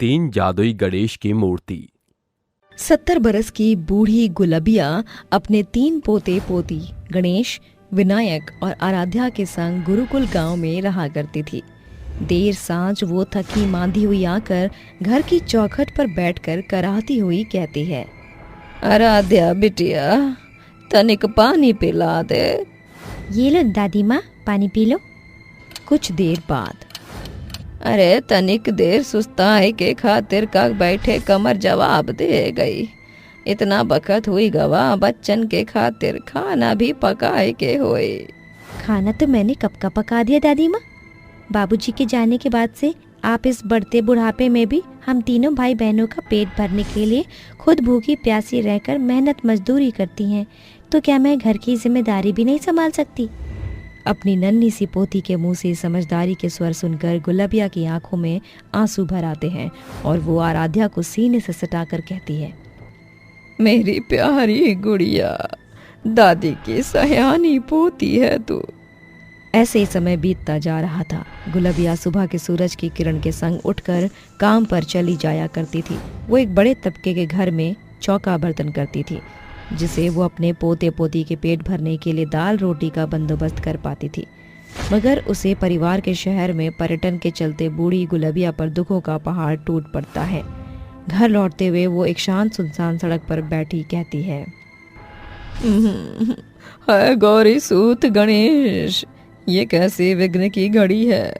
तीन जादुई गणेश की मूर्ति। 70 बरस की बूढ़ी गुलबिया अपने 3 पोते पोती गणेश, विनायक और आराध्या के संग गुरुकुल गांव में रहा करती थी। देर सांझ वो थकी मांदी हुई आकर घर की चौखट पर बैठकर कराहती हुई कहती है, आराध्या बिटिया, तनिक पानी पिला दे। ये लो दादी माँ, पानी पी लो। कुछ देर बाद, अरे तनिक देर सुस्ताई के खातिर का बैठे कमर जवाब दे गई। इतना बखत हुई गवा, बच्चन के खातिर खाना भी पकाए के होए। खाना तो मैंने कब का पका दिया दादी माँ। बाबूजी के जाने के बाद से आप इस बढ़ते बुढ़ापे में भी हम तीनों भाई बहनों का पेट भरने के लिए खुद भूखी प्यासी रहकर मेहनत मजदूरी करती हैं, तो क्या मैं घर की जिम्मेदारी भी नहीं संभाल सकती? अपनी नन्ही सी पोती के मुंह से समझदारी के स्वर सुनकर गुलबिया की आंखों में आंसू भर आते हैं और वो आराध्या को सीने से सटाकर कहती है, मेरी प्यारी गुड़िया, दादी की सयानी पोती है तू। ऐसे ही समय बीतता जा रहा था। गुलबिया सुबह के सूरज की किरण के संग उठकर काम पर चली जाया करती थी। वो एक बड़े तबके के घर में चौका बर्तन करती थी, जिसे वो अपने पोते पोती के पेट भरने के लिए दाल रोटी का बंदोबस्त कर पाती थी। मगर उसे परिवार के शहर में पर्यटन के चलते बूढ़ी गुलबिया पर दुखों का पहाड़ टूट पड़ता है। घर लौटते हुए वो एक शांत सुनसान सड़क पर बैठी कहती है, हाय गौरी सूत गणेश, ये कैसी विघ्न की घड़ी है।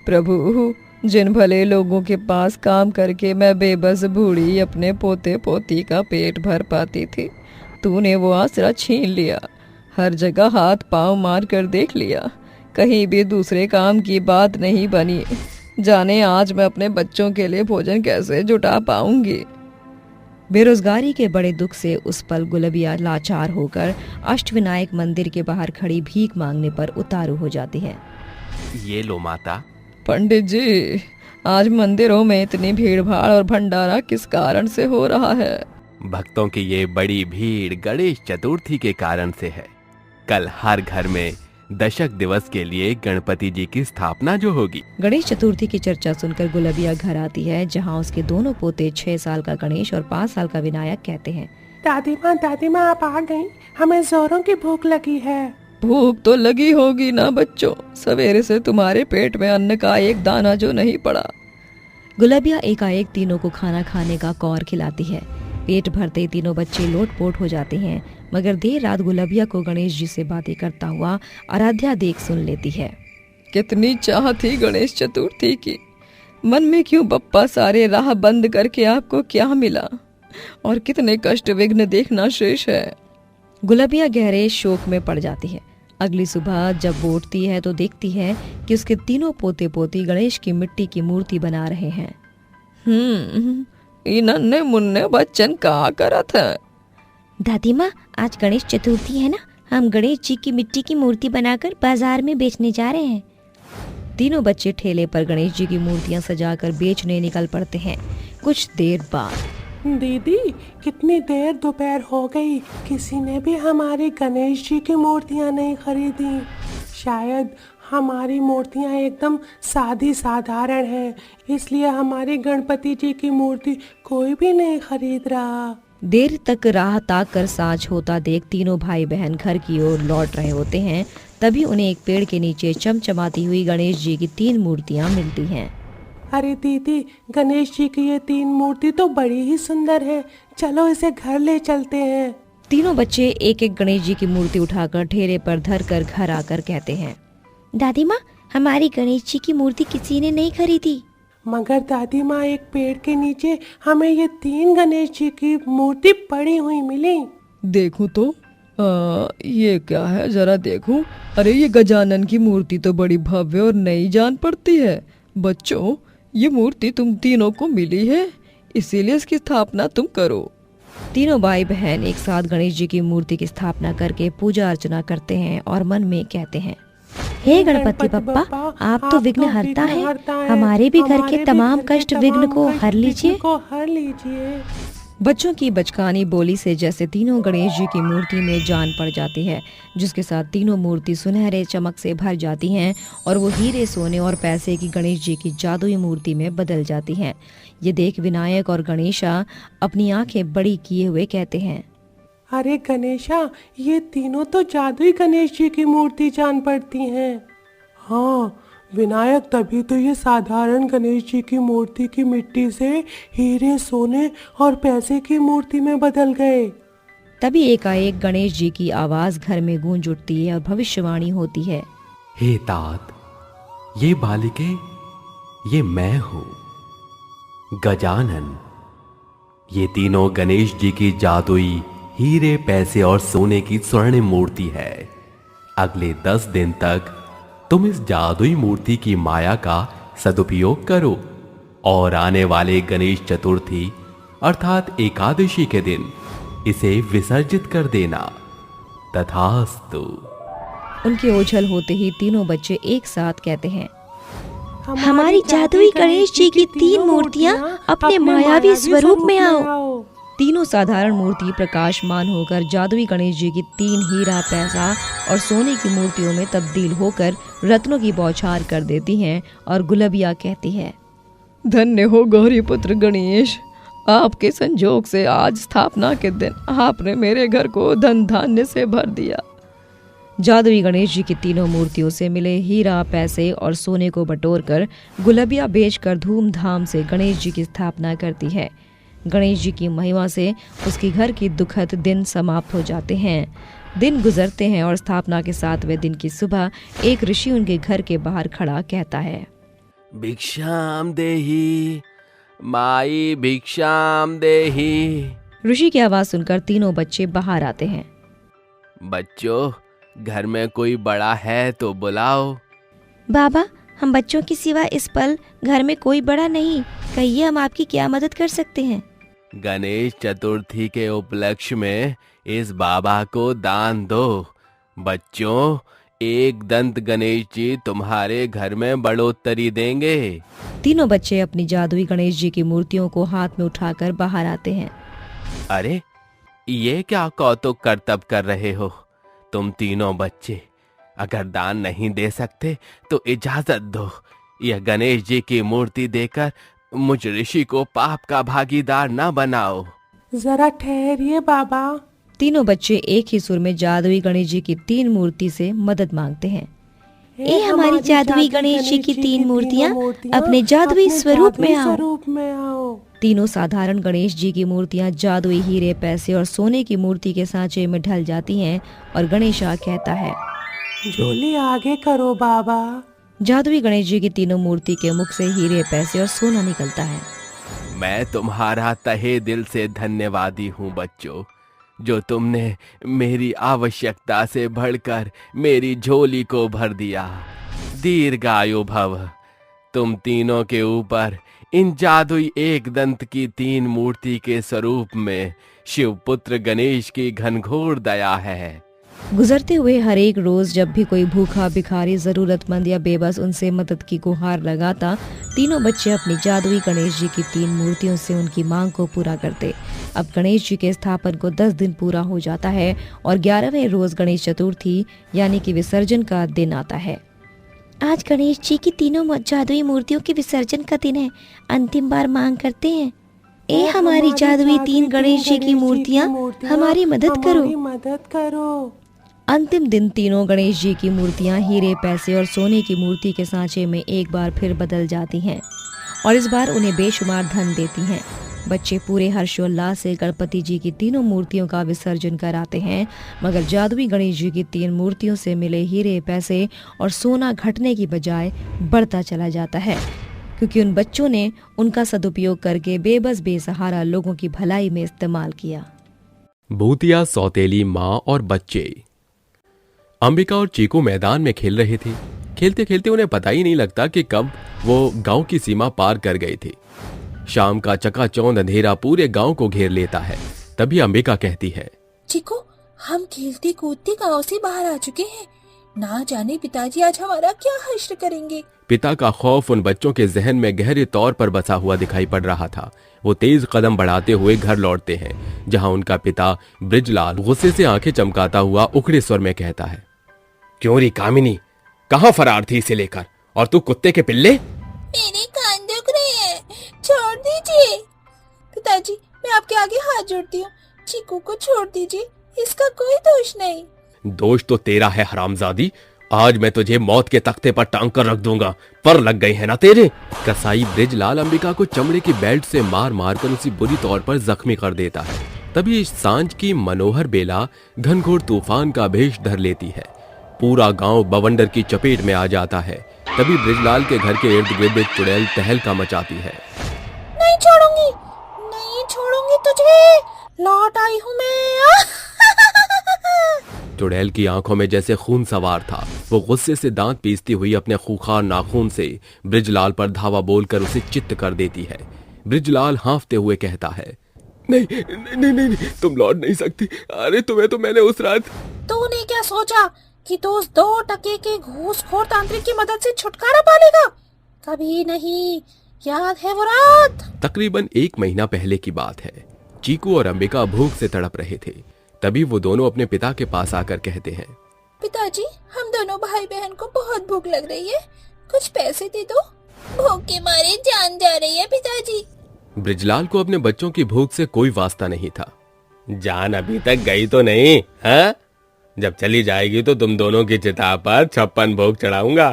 प्रभु, जिन भले लोगों के पास काम करके मैं बेबस बूढ़ी अपने पोते पोती का पेट भर पाती थी, तूने वो आसरा छीन लिया। हर जगह हाथ पांव मार कर देख लिया, कहीं भी दूसरे काम की बात नहीं बनी। जाने आज मैं अपने बच्चों के लिए भोजन कैसे जुटा पाऊंगी। बेरोजगारी के बड़े दुख से उस पल गुलबिया लाचार होकर अष्टविनायक मंदिर के बाहर खड़ी भीख मांगने पर उतारू हो जाती है। ये लो माता। पंडित जी, आज मंदिरों में इतनी भीड़ भाड़ और भंडारा किस कारण से हो रहा है? भक्तों की ये बड़ी भीड़ गणेश चतुर्थी के कारण से है। कल हर घर में दशक दिवस के लिए गणपति जी की स्थापना जो होगी। गणेश चतुर्थी की चर्चा सुनकर गुलबिया घर आती है, जहाँ उसके दोनों पोते 6 साल का गणेश और 5 साल का विनायक कहते हैं, दादी माँ आप आ गई, हमें जोरों की भूख लगी है। भूख तो लगी होगी ना बच्चों, सवेरे से तुम्हारे पेट में अन्न का एक दाना जो नहीं पड़ा। गुलबिया एकाएक तीनों को खाना खाने का कौर खिलाती है। पेट भरते तीनों बच्चे लोटपोट हो जाते हैं, मगर देर रात गुलबिया को गणेश जी से बातें करता हुआ आराध्या देख सुन लेती है। कितनी चाह थी गणेश चतुर्थी की, मन में क्यों बप्पा सारे राह बंद करके आपको क्या मिला, और कितने कष्ट विघ्न देखना शेष है। गुलबिया गहरे शोक में पड़ जाती है। अगली सुबह जब वो उठती है तो देखती है कि उसके तीनों पोते पोती गणेश की मिट्टी की मूर्ति बना रहे हैं। नन्हे मुन्ने बच्चन का करत है? दादी माँ, आज गणेश चतुर्थी है ना, हम गणेश जी की मिट्टी की मूर्ति बनाकर बाजार में बेचने जा रहे हैं। तीनों बच्चे ठेले पर गणेश जी की मूर्तियां सजाकर बेचने निकल पड़ते हैं। कुछ देर बाद, दीदी, कितनी देर दोपहर हो गई, किसी ने भी हमारी गणेश जी की मूर्तियां नहीं खरीदी। शायद हमारी मूर्तियां एकदम सादी साधारण हैं, इसलिए हमारी गणपति जी की मूर्ति कोई भी नहीं खरीद रहा। देर तक राह ताक कर सांझ होता देख तीनों भाई बहन घर की ओर लौट रहे होते हैं। तभी उन्हें एक पेड़ के नीचे चमचमाती हुई गणेश जी की 3 मूर्तियां मिलती हैं। अरे दीदी, गणेश जी की ये 3 मूर्ति तो बड़ी ही सुंदर है, चलो इसे घर ले चलते हैं। तीनों बच्चे एक एक गणेश जी की मूर्ति उठाकर ठेले पर धर कर घर आकर कहते हैं, दादी माँ, हमारी गणेश जी की मूर्ति किसी ने नहीं खरीदी। मगर दादी माँ, एक पेड़ के नीचे हमें ये 3 गणेश जी की मूर्ति पड़ी हुई मिली। देखूं तो ये क्या है, जरा देखूं। अरे ये गजानन की मूर्ति तो बड़ी भव्य और नई जान पड़ती है। बच्चों, ये मूर्ति तुम तीनों को मिली है, इसीलिए इसकी स्थापना तुम करो। तीनों भाई बहन एक साथ गणेश जी की मूर्ति की स्थापना करके पूजा अर्चना करते हैं और मन में कहते हैं, हे गणपति बप्पा, आप तो विघ्न हरता है, हमारे भी घर के तमाम कष्ट विघ्न को हर लीजिए। बच्चों की बचकानी बोली से जैसे तीनों गणेश जी की मूर्ति में जान पड़ जाती है, जिसके साथ तीनों मूर्ति सुनहरे चमक से भर जाती हैं और वो हीरे, सोने और पैसे की गणेश जी की जादुई मूर्ति में बदल जाती हैं। ये देख विनायक और गणेशा अपनी आंखें बड़ी किए हुए कहते हैं, अरे गणेशा, ये तीनों तो जादुई गणेश जी की मूर्ति जान पड़ती हैं। हाँ विनायक, तभी तो ये साधारण गणेश जी की मूर्ति की मिट्टी से हीरे, सोने और पैसे की मूर्ति में बदल गए। तभी एकाएक गणेश जी की आवाज घर में गूंज उठती है और भविष्यवाणी होती है, हे तात, ये बालिके, ये मैं हूं गजानन। ये तीनों गणेश जी की जादुई हीरे, पैसे और सोने की स्वर्णिम मूर्ति है। अगले 10 दिन तक तुम इस जादुई मूर्ति की माया का सदुपयोग करो और आने वाले गणेश चतुर्थी अर्थात एकादशी के दिन इसे विसर्जित कर देना। तथास्तु। उनके ओझल होते ही तीनों बच्चे एक साथ कहते हैं, हमारी जादुई गणेश जी की 3 मूर्तियां अपने मायावी स्वरूप में आओ। तीनों साधारण मूर्ति प्रकाशमान होकर जादुई गणेश जी की 3 हीरा, पैसा और सोने की मूर्तियों में तब्दील होकर रत्नों की बौछार कर देती हैं और गुलबिया कहती है, धन्य हो गौरी पुत्र गणेश, आपके संजोग से आज स्थापना के दिन आपने मेरे घर को धन धान्य से भर दिया। जादुई गणेश जी की तीनों मूर्तियों से मिले हीरा, पैसे और सोने को बटोरकर गुलबिया बेचकर धूमधाम से गणेश जी की स्थापना करती है। गणेश जी की महिमा से उसके घर की दुखद दिन समाप्त हो जाते हैं। दिन गुजरते हैं और स्थापना के 7वें दिन की सुबह एक ऋषि उनके घर के बाहर खड़ा कहता है, भिक्षाम देहि माई, भिक्षाम देहि। ऋषि की आवाज सुनकर तीनों बच्चे बाहर आते हैं। बच्चों, घर में कोई बड़ा है तो बुलाओ। बाबा, हम बच्चों की सिवा इस पल घर में कोई बड़ा नहीं, कहिए हम आपकी क्या मदद कर सकते हैं। गणेश चतुर्थी के उपलक्ष्य में इस बाबा को दान दो। बच्चों, एक दंत गणेश जी तुम्हारे घर में बढ़ोतरी देंगे। तीनों बच्चे अपनी जादुई गणेश जी की मूर्तियों को हाथ में उठाकर बाहर आते हैं। अरे, ये क्या कौतुक करतब कर रहे हो तुम तीनों बच्चे? अगर दान नहीं दे सकते तो इजाजत दो, यह गणेश जी की मूर्ति देकर मुझ ऋषि को पाप का भागीदार न बनाओ। जरा ठहरिए बाबा। तीनों बच्चे एक ही सुर में जादुई गणेश जी की 3 मूर्ति से मदद मांगते हैं। ए हमारी जादुई गणेश जी की 3 मूर्तियां अपने जादुई स्वरूप में आओ। तीनों साधारण गणेश जी की मूर्तियां जादुई हीरे, पैसे और सोने की मूर्ति के सांचे में ढल जाती हैं और गणेशा कहता है, झोली आगे करो बाबा। जादुई गणेश जी की तीनों मूर्ति के मुख से हीरे, पैसे और सोना निकलता है। मैं तुम्हारा तहे दिल से धन्यवादी हूँ बच्चों, जो तुमने मेरी आवश्यकता से बढ़कर मेरी झोली को भर दिया। दीर्घायु भव। तुम तीनों के ऊपर इन जादुई एक दंत की 3 मूर्ति के स्वरूप में शिवपुत्र गणेश की घनघोर दया है। गुजरते हुए हर एक रोज जब भी कोई भूखा, भिखारी, जरूरतमंद या बेबस उनसे मदद की गुहार लगाता, तीनों बच्चे अपनी जादुई गणेश जी की 3 मूर्तियों से उनकी मांग को पूरा करते। अब गणेश जी के स्थापन को 10 दिन पूरा हो जाता है और 11वें रोज गणेश चतुर्थी यानी कि विसर्जन का दिन आता है। आज गणेश जी की तीनों जादुई मूर्तियों के विसर्जन का दिन है। अंतिम बार मांग करते हैं, ए हमारी जादुई 3 गणेश जी की मूर्तियां हमारी मदद करो। अंतिम दिन तीनों गणेश जी की मूर्तियां हीरे, पैसे और सोने की मूर्ति के सांचे में एक बार फिर बदल जाती हैं और इस बार उन्हें बेशुमार धन देती हैं। बच्चे पूरे हर्षोल्लास से गणपति जी की तीनों मूर्तियों का विसर्जन कराते हैं, मगर जादुई गणेश जी की 3 मूर्तियों से मिले हीरे, पैसे और सोना घटने की बजाय बढ़ता चला जाता है, क्योंकि उन बच्चों ने उनका सदुपयोग करके बेबस, बेसहारा लोगों की भलाई में इस्तेमाल किया। भूतिया सौतेली माँ और बच्चे। अंबिका और चीकू मैदान में खेल रहे थे। खेलते खेलते उन्हें पता ही नहीं लगता कि कब वो गांव की सीमा पार कर गए थे। शाम का चकाचौंध अंधेरा पूरे गांव को घेर लेता है। तभी अंबिका कहती है, चीकू, हम खेलते कूदते गांव से बाहर आ चुके हैं। ना जाने पिताजी आज हमारा क्या हश्र करेंगे। पिता का खौफ उन बच्चों के जहन में गहरे तौर पर बसा हुआ दिखाई पड़ रहा था। वो तेज कदम बढ़ाते हुए घर लौटते हैं, जहां उनका पिता ब्रिजलाल गुस्से से आंखें चमकाता हुआ उखड़े स्वर में कहता है, क्यों री कामिनी, कहां फरार थी इसे लेकर? और तू कुत्ते के पिल्ले? मेरे कान दुख रहे हैं, छोड़ दीजिए। पिताजी, मैं आपके आगे हाथ जोड़ती हूँ, चीकू को छोड़ दीजिए, इसका कोई दोष नहीं। दोष तो तेरा है हरामजादी, आज मैं तुझे मौत के तख्ते पर टांग कर रख दूंगा। पर लग गए हैं ना तेरे। कसाई ब्रिजलाल अंबिका को चमड़े की बेल्ट से मार मार कर उसी बुरी तौर पर जख्मी कर देता है। तभी इस सांझ की मनोहर बेला घनघोर तूफान का भेष धर लेती है। पूरा गांव बवंडर की चपेट में आ जाता है। तभी ब्रिजलाल के घर के इर्द गिर्द एक चुड़ैल तहलका मचाती है। नहीं छोड़ूंगी, नहीं छोड़ूंगी तुझे, लौट आई हूँ मैं। चुड़ैल की आंखों में जैसे खून सवार था। वो गुस्से से दांत पीसती हुई अपने खूंखार नाखून से ब्रिजलाल पर धावा बोलकर उसे चित्त कर देती है। ब्रिजलाल हांफते हुए कहता है, नहीं नहीं नहीं, नहीं, नहीं तुम लौट नहीं सकती। अरे तुम्हें तो मैंने उस रात। तूने क्या सोचा कि तू उस 2 टके के घूसखोर तांत्रिक की मदद से छुटकारा पालेगा? कभी नहीं, याद है वो रात? तकरीबन 1 महीना पहले की बात है। चीकू और अंबिका भूख से तड़प रहे थे। तभी वो दोनों अपने पिता के पास आकर कहते हैं, पिताजी, हम दोनों भाई बहन को बहुत भूख लग रही है, कुछ पैसे दे दो, भूख के मारे जान जा रही है पिताजी। ब्रिजलाल को अपने बच्चों की भूख से कोई वास्ता नहीं था। जान अभी तक गई तो नहीं है? जब चली जाएगी तो तुम दोनों की चिता पर 56 भोग चढ़ाऊंगा।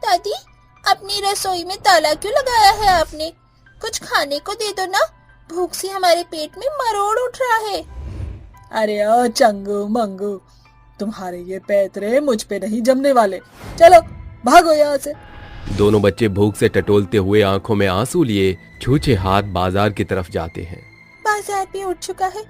दादी, अपनी रसोई में ताला क्यों लगाया है आपने? कुछ खाने को दे दो ना, भूख से हमारे पेट में मरोड़ उठ रहा है। अरे ओ चंगू मंगू, तुम्हारे ये पैतरे मुझ पे नहीं जमने वाले, चलो भागो यहाँ से। दोनों बच्चे भूख से टटोलते हुए आंखों में आंसू लिए छूछे हाथ बाजार की तरफ जाते हैं। बाजार भी उठ चुका है,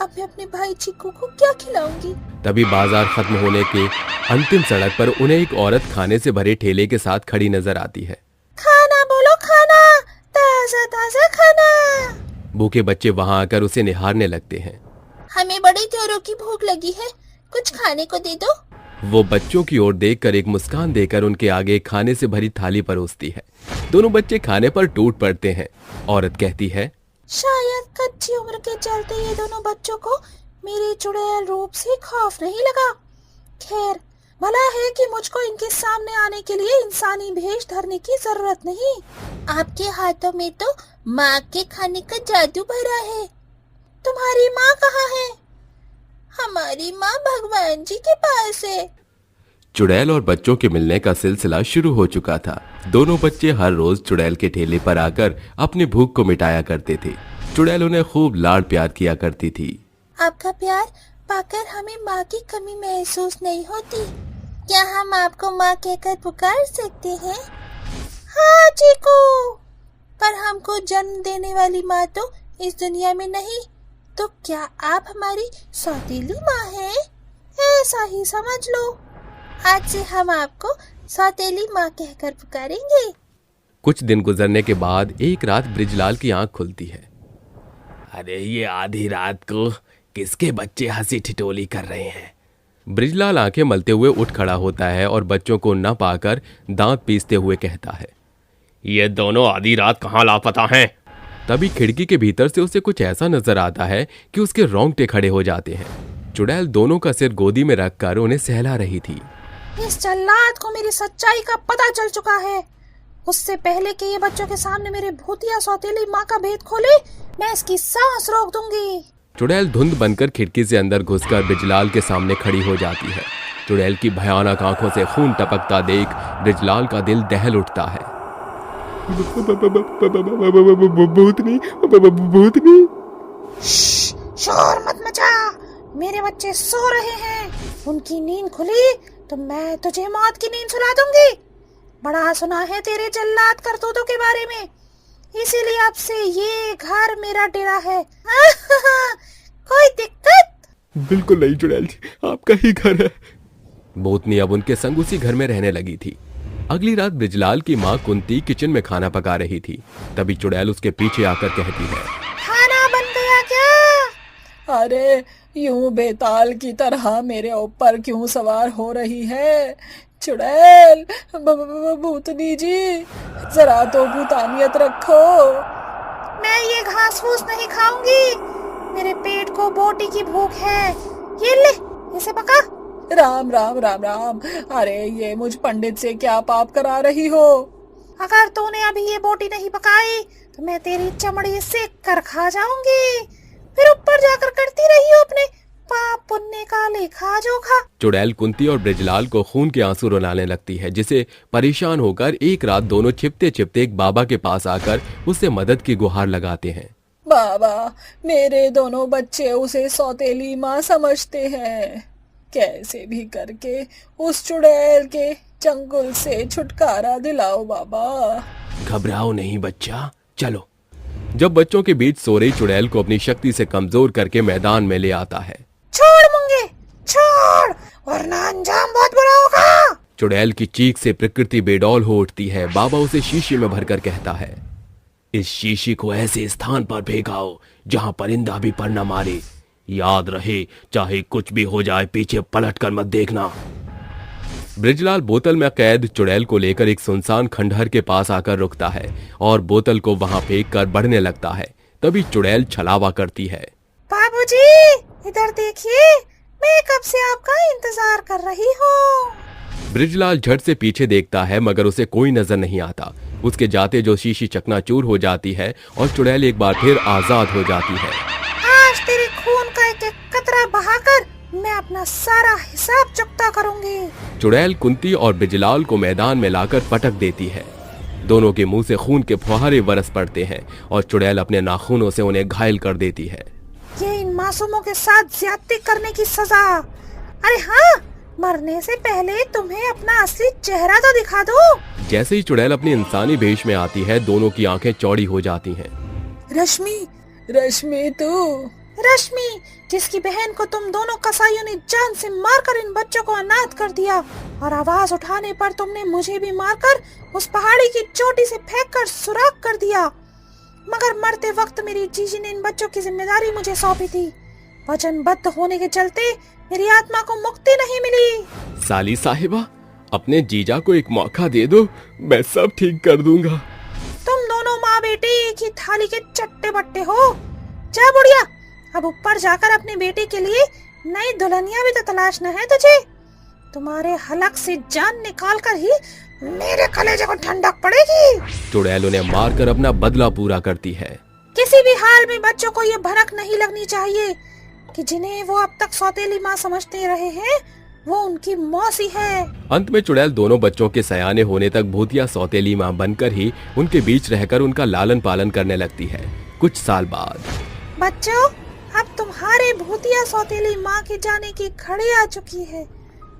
अब मैं अपने भाई चीकू को क्या खिलाऊंगी? तभी बाजार खत्म होने के अंतिम सड़क पर उन्हें एक औरत खाने से भरे ठेले के साथ खड़ी नजर आती है। खाना बोलो, खाना, ताजा ताजा खाना। भूखे बच्चे वहां आकर उसे निहारने लगते हैं। हमें बड़ी जोरों की भूख लगी है, कुछ खाने को दे दो। वो बच्चों की ओर देखकर एक मुस्कान देकर उनके आगे खाने से भरी थाली परोसती है। दोनों बच्चे खाने पर टूट पड़ते हैं। औरत कहती है, शायद कच्ची उम्र के चलते ये दोनों बच्चों को मेरे चुड़ैल रूप से खौफ नहीं लगा। खैर, भला है कि मुझको इनके सामने आने के लिए इंसानी भेष धरने की जरूरत नहीं। आपके हाथों में तो माँ के खाने का जादू भरा है। तुम्हारी माँ कहाँ है? हमारी माँ भगवान जी के पास है। चुड़ैल और बच्चों के मिलने का सिलसिला शुरू हो चुका था। दोनों बच्चे हर रोज चुड़ैल के ठेले पर आकर अपनी भूख को मिटाया करते थे। चुड़ैल उन्हें खूब लाड प्यार किया करती थी। आपका प्यार पाकर हमें माँ की कमी महसूस नहीं होती। क्या हम आपको माँ कहकर पुकार सकते हैं? हाँ चीकू, पर हमको जन्म देने वाली माँ तो इस दुनिया में नहीं, तो क्या आप हमारी सौतेली माँ हैं? ऐसा ही समझ लो। आज से हम आपको सौतेली माँ कहकर पुकारेंगे। कुछ दिन गुजरने के बाद एक रात ब्रिजलाल की आंख खुलती है। अरे ये आधी रात को किसके बच्चे हंसी ठिठोली कर रहे हैं? ब्रिजलाल आंखें मलते हुए उठ खड़ा होता है और बच्चों को न पाकर दांत पीसते हुए कहता है, ये दोनों आधी रात कहाँ लापता हैं? तभी खिड़की के भीतर से उसे कुछ ऐसा नजर आता है कि उसके रोंगटे खड़े हो जाते हैं। चुड़ैल दोनों का सिर गोदी में रखकर उन्हें सहला रही थी। इस जल्लाद को मेरी सच्चाई का पता चल चुका है। उससे पहले कि ये बच्चों के सामने मेरे भूतिया सौतेली माँ का भेद खोले, मैं इसकी सांस रोक दूंगी। चुड़ैल धुंध बनकर खिड़की से अंदर घुसकर ब्रिजलाल के सामने खड़ी हो जाती है। चुड़ैल की भयानक आंखों से खून टपकता देख ब्रिजलाल का दिल दहल उठता है। भूतनी। शोर मत मचा, मेरे बच्चे सो रहे हैं। उनकी नींद खुली तो मैं तुझे मौत की नींद सुला दूंगी। बड़ा सुना है तेरे जल्लाद करतूतों के बारे में, इसीलिए अब से ये घर मेरा डेरा है। कोई दिक्कत? बिल्कुल नहीं चुड़ैल जी, आपका ही घर है। भूतनी अब उनके संग उसी घर में रहने लगी थी। अगली रात ब्रिजलाल की माँ कुंती किचन में खाना पका रही थी। तभी चुड़ैल उसके पीछे आकर कहती है, खाना बन गया क्या? अरे यूं बेताल की तरह मेरे ऊपर क्यों सवार हो रही है? चुड़ैल, भूतनी जी, जरा तो भूतानियत रखो। मैं ये घास फूस नहीं खाऊंगी, मेरे पेट को बोटी की भूख है। ये ले, इसे पका। राम राम राम राम, अरे ये मुझ पंडित से क्या पाप करा रही हो? अगर तूने अभी ये बोटी नहीं पकाई तो मैं तेरी चमड़ी सेक कर खा जाऊंगी, फिर ऊपर जाकर करती रही हो अपने पाप पुण्य का लेखा जोखा। चुड़ैल कुंती और ब्रिजलाल को खून के आंसू रुलाने लगती है, जिसे परेशान होकर एक रात दोनों छिपते छिपते एक बाबा के पास आकर उससे मदद की गुहार लगाते हैं। बाबा, मेरे दोनों बच्चे उसे सौतेली माँ समझते हैं, कैसे भी करके उस चुड़ैल के चंगुल से छुटकारा दिलाओ बाबा। घबराओ नहीं बच्चा, चलो। जब बच्चों के बीच सो रही चुड़ैल को अपनी शक्ति से कमजोर करके मैदान में ले आता है। छोड़ मुंगे, छोड़, वरना अंजाम बहुत बुरा होगा। चुड़ैल की चीख से प्रकृति बेडौल हो उठती है। बाबा उसे शीशी में भरकर कहता है, इस शीशी को ऐसे स्थान पर फेंकाओ जहां परिंदा भी पर न मारे। याद रहे, चाहे कुछ भी हो जाए, पीछे पलट कर मत देखना। ब्रिजलाल बोतल में कैद चुड़ैल को लेकर एक सुनसान खंडहर के पास आकर रुकता है और बोतल को वहां फेंक कर बढ़ने लगता है। तभी चुड़ैल छलावा करती है। बाबूजी, इधर देखिए, मैं कब से आपका इंतजार कर रही हूँ। ब्रिजलाल झट से पीछे देखता है, मगर उसे कोई नजर नहीं आता। उसके जाते जो शीशी चकनाचूर हो जाती है और चुड़ैल एक बार फिर आजाद हो जाती है। आज तेरे खून का एक एक कतरा बहाकर मैं अपना सारा हिसाब चुकता करूंगी। चुड़ैल कुंती और ब्रिजलाल को मैदान में लाकर पटक देती है। दोनों के मुंह से खून के फुहारे बरस पड़ते हैं और चुड़ैल अपने नाखूनों से उन्हें घायल कर देती है। ये इन मासूमों के साथ ज्यादती करने की सजा। अरे हाँ, मरने से पहले तुम्हें अपना असली चेहरा तो दिखा दो। जैसे ही चुड़ैल अपनी इंसानी भेष में आती है, दोनों की आंखें चौड़ी हो जाती हैं। रश्मि, रश्मि तू? रश्मि, जिसकी बहन को तुम दोनों कसाईयों ने जान से मारकर इन बच्चों को अनाथ कर दिया, और आवाज उठाने पर तुमने मुझे भी मारकर उस पहाड़ी की चोटी से फेंककर सुराख कर दिया। मगर मरते वक्त मेरी जीजी ने इन बच्चों की जिम्मेदारी मुझे सौंपी थी। वचनबद्ध होने के चलते मेरी आत्मा को मुक्ति नहीं मिली। साली साहिबा, अपने जीजा को एक मौका दे दो, मैं सब ठीक कर दूंगा। तुम दोनों माँ बेटे एक ही थाली के चट्टे बट्टे हो। जा बुढ़िया, अब ऊपर जाकर अपने बेटे के लिए नई दुल्हनिया भी तो तलाशना है तुझे। तुम्हारे हलक से जान निकाल कर ही मेरे कलेजे को ठंडक पड़ेगी। चुड़ैल उन्हें मारकर अपना बदला पूरा करती है। किसी भी हाल में बच्चों को ये भनक नहीं लगनी चाहिए कि जिन्हें वो अब तक सौतेली माँ समझते रहे हैं, वो उनकी मौसी है। अंत में चुड़ैल दोनों बच्चों के सयाने होने तक भूतिया सौतेली माँ बनकर ही उनके बीच रहकर उनका लालन पालन करने लगती है। कुछ साल बाद, बच्चों, अब तुम्हारे भूतिया सौतेली माँ के जाने की घड़ी आ चुकी है।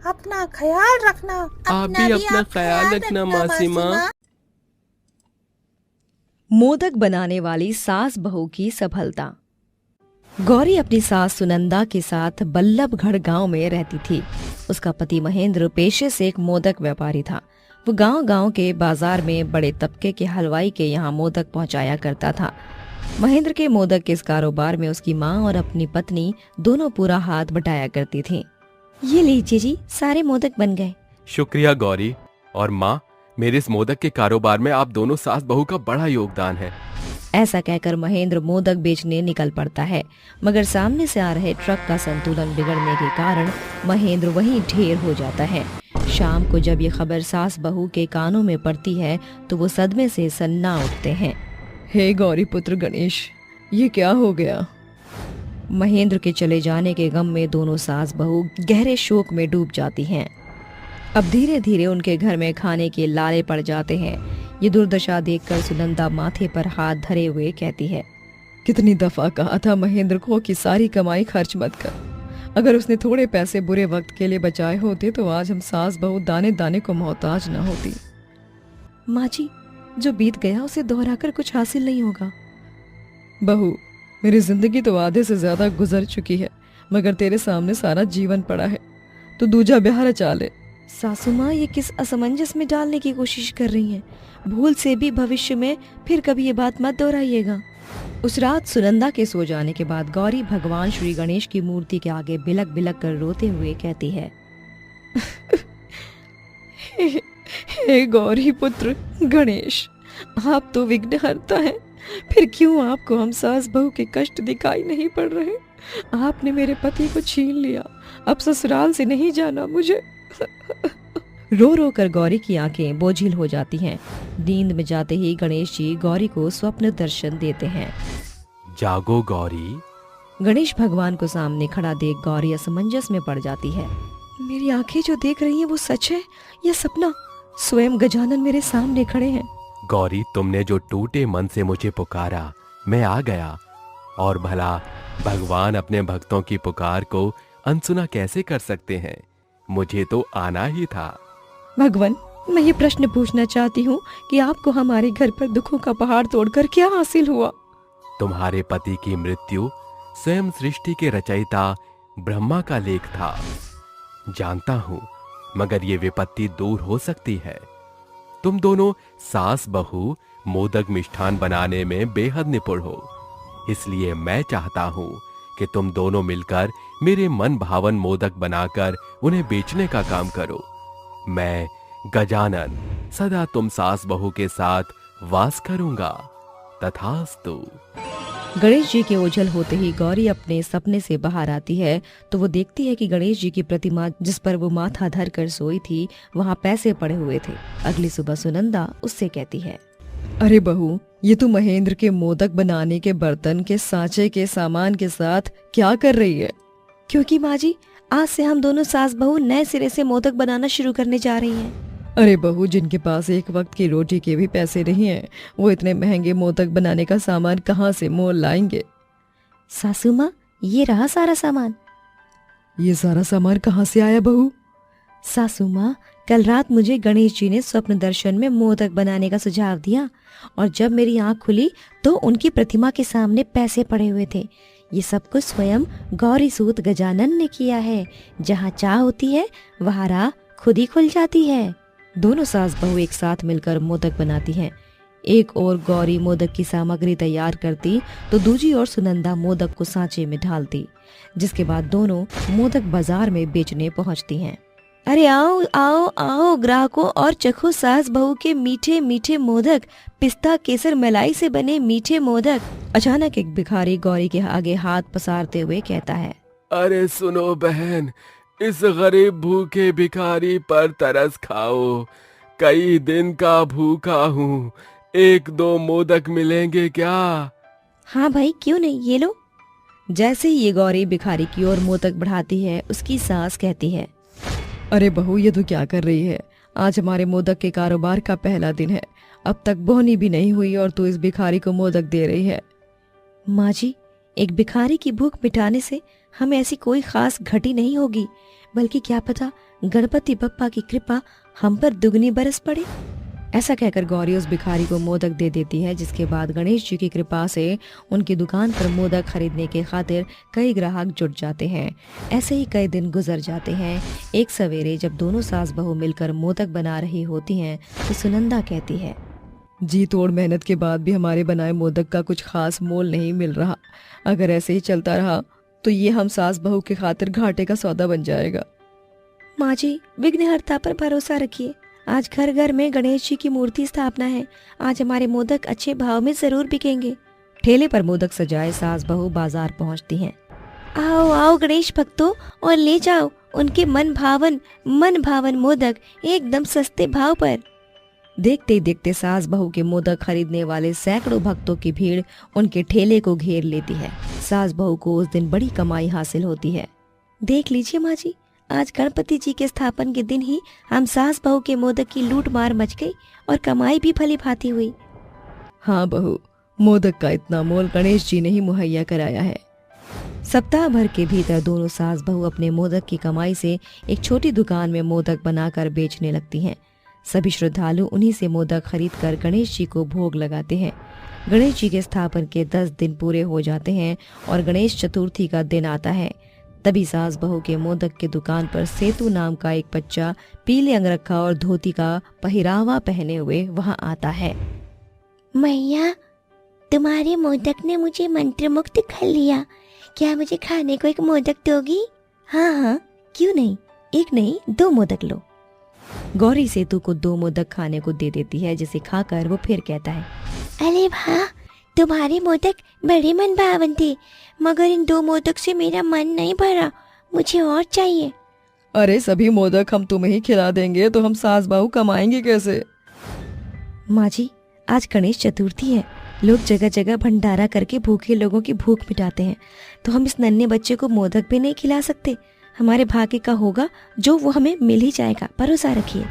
अपना ख्याल रखना। आप भी अपना ख्याल रखना मासी माँ। मोदक बनाने वाली सास बहू की सफलता। गौरी अपनी सास सुनंदा के साथ बल्लभगढ़ गांव में रहती थी। उसका पति महेंद्र पेशे से एक मोदक व्यापारी था। वो गांव-गांव के बाजार में बड़े तबके के हलवाई के यहाँ मोदक पहुंचाया करता था। महेंद्र के मोदक के इस कारोबार में उसकी माँ और अपनी पत्नी दोनों पूरा हाथ बटाया करती थीं। ये लीजिए जी, सारे मोदक बन गए। शुक्रिया गौरी। और माँ, मेरे इस मोदक के कारोबार में आप दोनों सास बहू का बड़ा योगदान है। ऐसा कहकर महेंद्र मोदक बेचने निकल पड़ता है, मगर सामने से आ रहे ट्रक का संतुलन बिगड़ने के कारण महेंद्र वहीं ढेर हो जाता है। शाम को जब ये खबर सास बहू के कानों में पड़ती है तो वो सदमे से सन्ना उठते हैं। हे गौरी पुत्र गणेश, ये क्या हो गया? महेंद्र के चले जाने के गम में दोनों सास बहू गहरे शोक में डूब जाती हैं। अब धीरे धीरे उनके घर में खाने के लाले पड़ जाते हैं। ये दुर्दशा देखकर सुनंदा माथे पर हाथ धरे हुए कहती है, कितनी दफा कहा था महेंद्र को कि सारी कमाई खर्च मत कर। अगर उसने थोड़े पैसे बुरे वक्त के लिए बचाए होते तो आज हम सास बहू दाने दाने को मोहताज न होती। माँ जी, जो बीत गया उसे दोहराकर कुछ हासिल नहीं होगा। बहू, मेरी जिंदगी तो आधे से ज्यादा गुजर चुकी है, मगर तेरे सामने सारा जीवन पड़ा है। तो दूजा ब्याह रचा ले। सासू माँ ये किस असमंजस में डालने की कोशिश कर रही हैं? भूल से भी भविष्य में फिर कभी ये बात मत दोहराइएगा। उस रात सुनंदा के सो जाने के बाद गौरी भगवान श्री गणेश की मूर्ति के आगे बिलक बिलक कर रोते हुए कहती है, हे गौरी पुत्र गणेश, आप तो विघ्नहर्ता हैं, फिर क्यों आपको हम सास बहू के कष्ट दिखाई नहीं पड़ रहे? आपने मेरे पति को छीन लिया, अब ससुराल से नहीं जाना मुझे। रो रो कर गौरी की आंखें बोझिल हो जाती हैं। नींद में जाते ही गणेश जी गौरी को स्वप्न दर्शन देते हैं। जागो गौरी। गणेश भगवान को सामने खड़ा देख गौरी असमंजस में पड़ जाती है। मेरी आंखें जो देख रही हैं वो सच है या सपना? स्वयं गजानन मेरे सामने खड़े हैं। गौरी, तुमने जो टूटे मन से मुझे पुकारा, मैं आ गया। और भला भगवान अपने भक्तों की पुकार को अनसुना कैसे कर सकते हैं? मुझे तो आना ही था। भगवान, मैं ये प्रश्न पूछना चाहती हूँ कि आपको हमारे घर पर दुखों का पहाड़ तोड़कर क्या हासिल हुआ? तुम्हारे पति की मृत्यु स्वयं सृष्टि के रचयिता ब्रह्मा का लेख था। जानता हूं, मगर ये विपत्ति दूर हो सकती है। तुम दोनों सास बहू मोदक मिष्ठान बनाने में बेहद निपुण हो, इसलिए मैं चाहता हूं कि तुम दोनों मिलकर मेरे मन भावन मोदक बनाकर उन्हें बेचने का काम करो। मैं गजानन सदा तुम सास बहू के साथ वास करूंगा। तथास्तु। गणेश जी के ओझल होते ही गौरी अपने सपने से बाहर आती है तो वो देखती है कि गणेश जी की प्रतिमा जिस पर वो माथा धर कर सोई थी वहाँ पैसे पड़े हुए थे। अगली सुबह सुनंदा उससे कहती है, अरे बहू, ये तू महेंद्र के मोदक बनाने के बर्तन के सांचे के सामान के साथ क्या कर रही है? क्योंकि माँ जी, आज से हम दोनों सास बहू नए सिरे से मोदक बनाना शुरू करने जा रही हैं। अरे बहू, जिनके पास एक वक्त की रोटी के भी पैसे नहीं हैं, वो इतने महंगे मोदक बनाने का सामान कहाँ से मोल लाएंगे? सासू माँ, ये रहा सारा सामान। ये सारा सामान कहाँ से आया बहू? सासू माँ, कल रात मुझे गणेश जी ने स्वप्न दर्शन में मोदक बनाने का सुझाव दिया और जब मेरी आंख खुली तो उनकी प्रतिमा के सामने पैसे पड़े हुए थे। ये सब कुछ स्वयं गौरी सूत गजानन ने किया है। जहाँ चाह होती है वहाँ राह खुद ही खुल जाती है। दोनों सास बहू एक साथ मिलकर मोदक बनाती हैं। एक और गौरी मोदक की सामग्री तैयार करती तो दूसरी ओर सुनंदा मोदक को सांचे में ढालती, जिसके बाद दोनों मोदक बाजार में बेचने पहुंचती हैं। अरे आओ आओ आओ ग्राहकों और चखो सास बहू के मीठे मीठे मोदक, पिस्ता केसर मलाई से बने मीठे मोदक। अचानक एक भिखारी गौरी के आगे हाथ पसारते हुए कहता है, अरे सुनो बहन, इस गरीब भूखे भिखारी पर तरस खाओ। कई दिन का भूखा हूँ, एक दो मोदक मिलेंगे क्या? हाँ भाई, क्यों नहीं, ये लो। जैसे ही ये गौरी भिखारी की ओर मोदक बढ़ाती है, उसकी सास कहती है, अरे बहू, ये तो क्या कर रही है? आज हमारे मोदक के कारोबार का पहला दिन है, अब तक बोहनी भी नहीं हुई और तू इस भिखारी को मोदक दे रही है। माँ जी, एक भिखारी की भूख मिटाने से हमें ऐसी कोई खास घटी नहीं होगी, बल्कि क्या पता गणपति बप्पा की कृपा हम पर दुगनी बरस पड़े। ऐसा कहकर गौरी उस भिखारी को मोदक दे देती है, जिसके बाद गणेश जी की कृपा से उनकी दुकान पर मोदक खरीदने के खातिर कई ग्राहक जुट जाते हैं। ऐसे ही कई दिन गुजर जाते हैं। एक सवेरे जब दोनों सास बहू मिलकर मोदक बना रही होती हैं तो सुनंदा कहती है, जी तोड़ मेहनत के बाद भी हमारे बनाए मोदक का कुछ खास मोल नहीं मिल रहा। अगर ऐसे ही चलता रहा तो ये हम सास बहू के खातिर घाटे का सौदा बन जाएगा। माँ जी, विघ्नहर्ता पर भरोसा रखिए। आज घर घर में गणेश जी की मूर्ति स्थापना है। आज हमारे मोदक अच्छे भाव में जरूर बिकेंगे। ठेले पर मोदक सजाए सास बहू बाजार पहुंचती हैं। आओ आओ गणेश भक्तों, और ले जाओ उनके मन भावन मोदक एकदम सस्ते भाव पर। देखते ही देखते सास बहू के मोदक खरीदने वाले सैकड़ों भक्तों की भीड़ उनके ठेले को घेर लेती है। सास बहू को उस दिन बड़ी कमाई हासिल होती है। देख लीजिए माँ जी, आज गणपति जी के स्थापन के दिन ही हम सास बहू के मोदक की लूट मार मच गई और कमाई भी भली भांति हुई। हाँ बहू, मोदक का इतना मोल गणेश जी ने ही मुहैया कराया है। सप्ताह भर के भीतर दोनों सास बहू अपने मोदक की कमाई से एक छोटी दुकान में मोदक बनाकर बेचने लगती हैं। सभी श्रद्धालु उन्हीं से मोदक खरीदकर गणेश जी को भोग लगाते हैं। गणेश जी के स्थापन के 10 दिन पूरे हो जाते हैं और गणेश चतुर्थी का दिन आता है। तभी सास बहू के मोदक की दुकान पर सेतु नाम का एक बच्चा पीले अंगरखा और धोती का पहरावा पहने हुए वहां आता है। मैया, तुम्हारे मोदक ने मुझे मंत्रमुग्ध कर लिया। क्या मुझे खाने को एक मोदक दोगी? हाँ हाँ, क्यों नहीं, एक नहीं 2 मोदक लो। गौरी सेतु को 2 मोदक खाने को दे देती है, जिसे खाकर वो फिर कहता है, अरे वाह, तुम्हारे मोदक बड़े मन भावन थे, मगर इन 2 मोदक से मेरा मन नहीं भरा, मुझे और चाहिए। अरे सभी मोदक हम तुम्हें ही खिला देंगे तो हम सास बहू कमाएंगे कैसे? माँ जी, आज गणेश चतुर्थी है, लोग जगह जगह भंडारा करके भूखे लोगों की भूख मिटाते हैं, तो हम इस नन्हे बच्चे को मोदक भी नहीं खिला सकते? हमारे भाग्य का होगा जो वो हमें मिल ही जाएगा, भरोसा रखिए।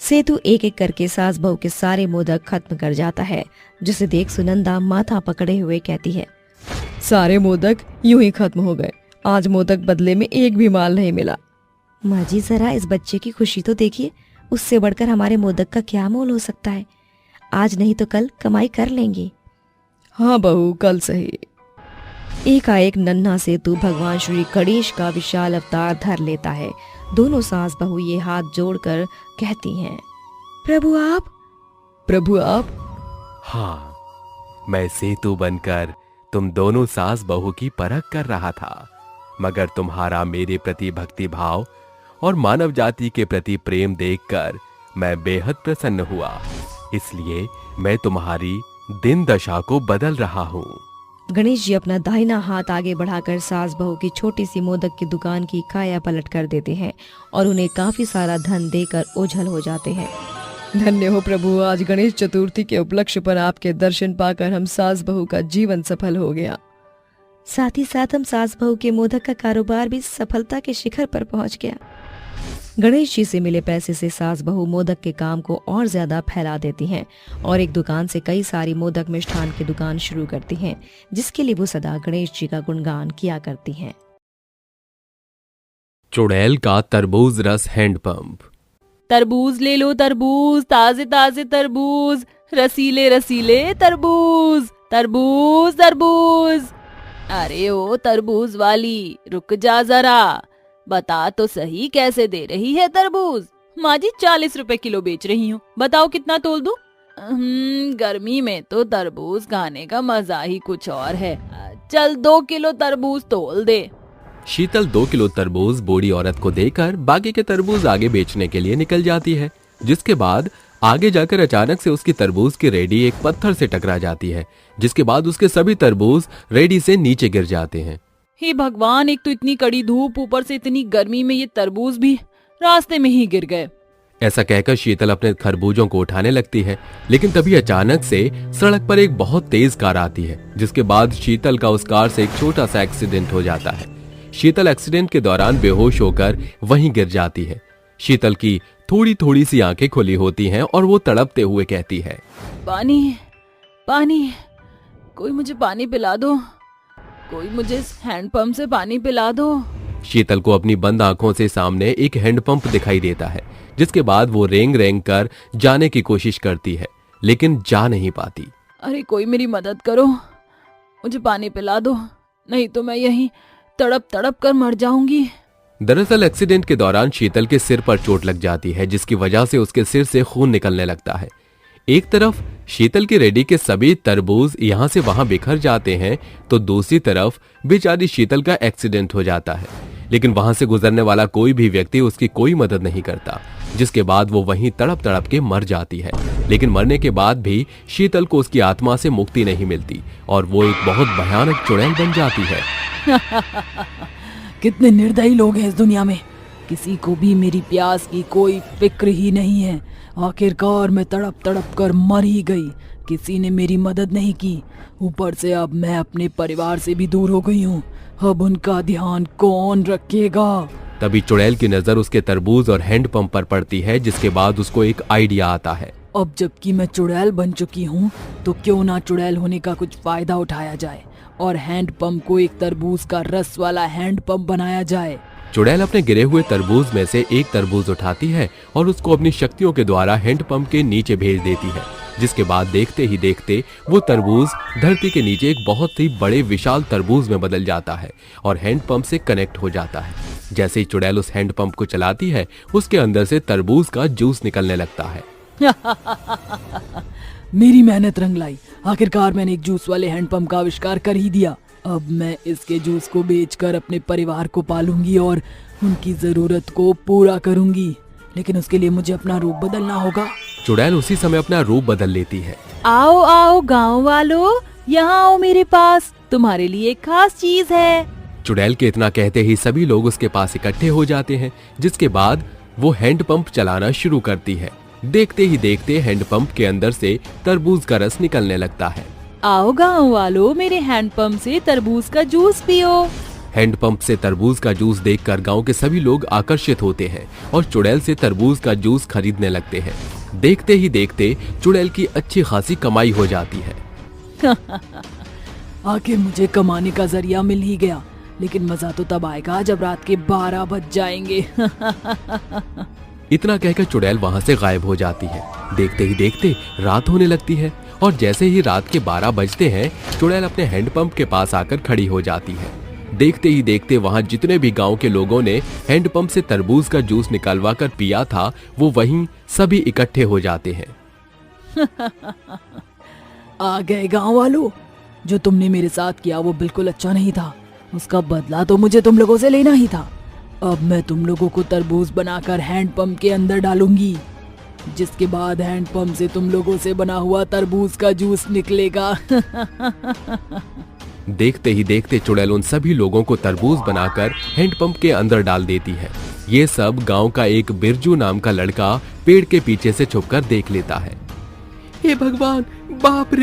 सेतु एक एक करके सास बहू के सारे मोदक खत्म कर जाता है, जिसे देख सुनंदा माथा पकड़े हुए कहती है, सारे मोदक यूं ही खत्म हो गए, आज मोदक बदले में एक भी माल नहीं मिला। माँ जी, जरा इस बच्चे की खुशी तो देखिए, उससे बढ़कर हमारे मोदक का क्या मोल हो सकता है? आज नहीं तो कल कमाई कर लेंगे। हाँ बहू, कल सही। एकाएक नन्हा सेतु भगवान श्री गणेश का विशाल अवतार धर लेता है। दोनों सास बहू ये हाथ जोड़कर कहती हैं, प्रभु आप। प्रभु आप? हाँ, मैं सेतु बनकर तुम दोनों सास बहू की परख कर रहा था, मगर तुम्हारा मेरे प्रति भक्ति भाव और मानव जाति के प्रति प्रेम देखकर मैं बेहद प्रसन्न हुआ, इसलिए मैं तुम्हारी दिन दशा को बदल रहा हूँ। गणेश जी अपना दाहिना हाथ आगे बढ़ाकर सास बहू की छोटी सी मोदक की दुकान की काया पलट कर देते हैं और उन्हें काफी सारा धन देकर ओझल हो जाते हैं। धन्य हो प्रभु, आज गणेश चतुर्थी के उपलक्ष्य पर आपके दर्शन पाकर हम सास बहू का जीवन सफल हो गया। साथ ही साथ हम सास बहू के मोदक का कारोबार भी सफलता के शिखर पर पहुंच गया। गणेश जी से मिले पैसे से सास बहू मोदक के काम को और ज्यादा फैला देती हैं और एक दुकान से कई सारी मोदक मिष्ठान की दुकान शुरू करती हैं, जिसके लिए वो सदा गणेश जी का गुणगान किया करती हैं। चुड़ैल का तरबूज रस हैंडपंप। तरबूज ले लो तरबूज, ताजे ताजे तरबूज, रसीले रसीले तरबूज, तरबूज तरबूज। अरे ओ तरबूज वाली, रुक जा जरा, बता तो सही कैसे दे रही है तरबूज? माँ जी 40 रुपए किलो बेच रही हूँ, बताओ कितना तोल दूं? गर्मी में तो तरबूज खाने का मजा ही कुछ और है, चल 2 किलो तरबूज तोल दे। शीतल 2 किलो तरबूज बूढ़ी औरत को देकर बाकी के तरबूज आगे बेचने के लिए निकल जाती है, जिसके बाद आगे जाकर अचानक से उसकी तरबूज की रेडी एक पत्थर से टकरा जाती है, जिसके बाद उसके सभी तरबूज रेडी से नीचे गिर जाते हैं। हे भगवान, एक तो इतनी कड़ी धूप, ऊपर से इतनी गर्मी में ये तरबूज भी रास्ते में ही गिर गए। ऐसा कहकर शीतल अपने खरबूजों को उठाने लगती है, लेकिन तभी अचानक से सड़क पर एक बहुत तेज कार आती है, जिसके बाद शीतल का उस कार से एक छोटा सा एक्सीडेंट हो जाता है। शीतल एक्सीडेंट के दौरान बेहोश होकर वहीं गिर जाती है। शीतल की थोड़ी थोड़ी सी आंखें खुली होती हैं और वो तड़पते हुए कहती है, पानी पानी, कोई मुझे पानी पिला दो, कोई मुझे इस हैंडपंप से पानी पिला दो। शीतल को अपनी बंद आंखों से सामने एक हैंडपंप दिखाई देता है, जिसके बाद वो रेंग रेंग कर जाने की कोशिश करती है, लेकिन जा नहीं पाती। अरे कोई मेरी मदद करो, मुझे पानी पिला दो, नहीं तो मैं यहीं तड़प तड़प कर मर जाऊंगी। दरअसल एक्सीडेंट के दौरान शीतल के सिर पर चोट लग जाती है, जिसकी वजह से उसके सिर से खून निकलने लगता है। एक तरफ शीतल की रेडी के सभी तरबूज यहाँ से वहां बिखर जाते हैं, तो दूसरी तरफ बेचारी शीतल का एक्सीडेंट हो जाता है, लेकिन वहां से गुजरने वाला कोई भी व्यक्ति उसकी कोई मदद नहीं करता, जिसके बाद वो वहीं तड़प तड़प के मर जाती है। लेकिन मरने के बाद भी शीतल को उसकी आत्मा से मुक्ति नहीं मिलती और वो एक बहुत भयानक चुड़ैल बन जाती है। कितने निर्दयी लोग हैं इस दुनिया में, किसी को भी मेरी प्यास की कोई फिक्र ही नहीं है। आखिरकार मैं तड़प तड़प कर मर ही गई, किसी ने मेरी मदद नहीं की, ऊपर से अब मैं अपने परिवार से भी दूर हो गई हूँ, अब उनका ध्यान कौन रखेगा? तभी चुड़ैल की नजर उसके तरबूज और हैंडपंप पर पड़ती है, जिसके बाद उसको एक आइडिया आता है। अब जबकि मैं चुड़ैल बन चुकी हूँ, तो क्यों ना चुड़ैल होने का कुछ फायदा उठाया जाए और हैंडपंप को एक तरबूज का रस वाला हैंडपंप बनाया जाए। चुड़ैल अपने गिरे हुए तरबूज में से एक तरबूज उठाती है और उसको अपनी शक्तियों के द्वारा हैंडपंप के नीचे भेज देती है, जिसके बाद देखते ही देखते वो तरबूज धरती के नीचे एक बहुत ही बड़े विशाल तरबूज में बदल जाता है और हैंडपंप से कनेक्ट हो जाता है। जैसे ही चुड़ैल उस हैंडपंप को चलाती है, उसके अंदर से तरबूज का जूस निकलने लगता है। मेरी मेहनत रंग लाई, आखिरकार मैंने एक जूस वाले हैंडपंप का आविष्कार कर ही दिया। अब मैं इसके जूस को बेचकर अपने परिवार को पालूंगी और उनकी जरूरत को पूरा करूंगी। लेकिन उसके लिए मुझे अपना रूप बदलना होगा। चुड़ैल उसी समय अपना रूप बदल लेती है। आओ आओ गांव वालों, यहाँ आओ मेरे पास, तुम्हारे लिए एक खास चीज है। चुड़ैल के इतना कहते ही सभी लोग उसके पास इकट्ठे हो जाते हैं, जिसके बाद वो हैंडपंप चलाना शुरू करती है। देखते ही देखते हैंडपंप के अंदर से तरबूज का रस निकलने लगता है। आओ गांव वालों, मेरे हैंडपंप से तरबूज का जूस पियो। हैंडपंप से तरबूज का जूस देखकर गांव के सभी लोग आकर्षित होते हैं और चुड़ैल से तरबूज का जूस खरीदने लगते हैं। देखते ही देखते चुड़ैल की अच्छी खासी कमाई हो जाती है। आखिर मुझे कमाने का जरिया मिल ही गया, लेकिन मजा तो तब आएगा जब रात के 12 बज जाएंगे। इतना कहकर चुड़ैल वहां से गायब हो जाती है। देखते ही देखते रात होने लगती है और जैसे ही रात के 12 बजते हैं, चुड़ैल अपने हैंडपंप के पास आकर खड़ी हो जाती है। देखते ही देखते वहां जितने भी गांव के लोगों ने हैंडपंप से तरबूज का जूस निकलवा कर पिया था, वो वहीं सभी इकट्ठे हो जाते हैं। आ गए गांव वालों, जो तुमने मेरे साथ किया वो बिल्कुल अच्छा नहीं था। उसका बदला तो मुझे तुम लोगों से लेना ही था। अब मैं तुम लोगों को तरबूज बनाकर हैंडपंप के अंदर डालूंगी, जिसके बाद हैंडपंप से तुम लोगों से बना हुआ तरबूज का जूस निकलेगा। देखते ही देखते चुड़ैल उन सभी लोगों को तरबूज बनाकर हैंडपंप के अंदर डाल देती है। ये सब गांव का एक बिरजू नाम का लड़का पेड़ के पीछे से छुपकर देख लेता है। हे भगवान, बाप